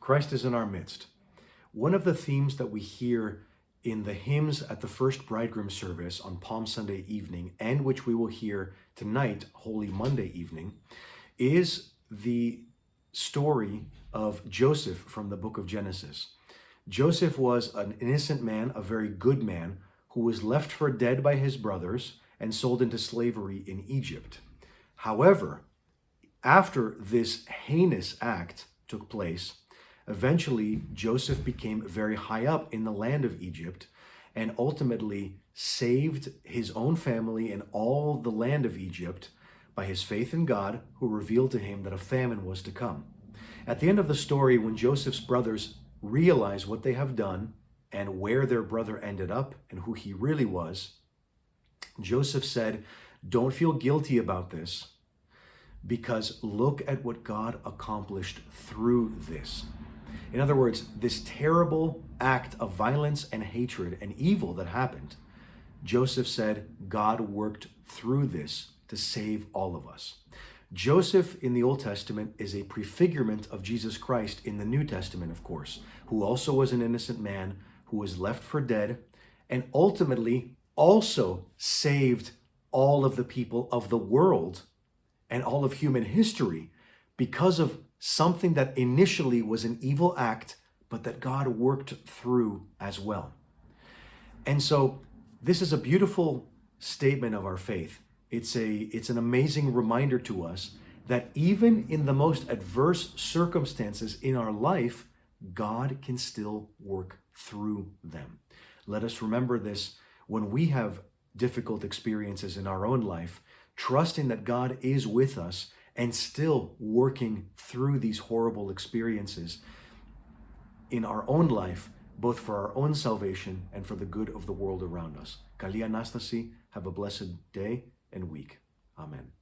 Christ is in our midst. One of the themes that we hear in the hymns at the first bridegroom service on Palm Sunday evening, and which we will hear tonight, Holy Monday evening, is the story of Joseph from the book of Genesis. Joseph was an innocent man, a very good man, who was left for dead by his brothers and sold into slavery in Egypt. However, after this heinous act took place, eventually Joseph became very high up in the land of Egypt and ultimately saved his own family and all the land of Egypt by his faith in God, who revealed to him that a famine was to come. At the end of the story, when Joseph's brothers realize what they have done and where their brother ended up and who he really was, Joseph said, "Don't feel guilty about this, because look at what God accomplished through this." In other words, this terrible act of violence and hatred and evil that happened, Joseph said, God worked through this to save all of us. Joseph in the Old Testament is a prefigurement of Jesus Christ in the New Testament, of course, who also was an innocent man who was left for dead and ultimately also saved all of the people of the world and all of human history because of something that initially was an evil act, but that God worked through as well. And so this is a beautiful statement of our faith. It's an amazing reminder to us that even in the most adverse circumstances in our life, God can still work through them. Let us remember this when we have difficult experiences in our own life, trusting that God is with us and still working through these horrible experiences in our own life, both for our own salvation and for the good of the world around us. Kali Anastasi, have a blessed day and week. Amen.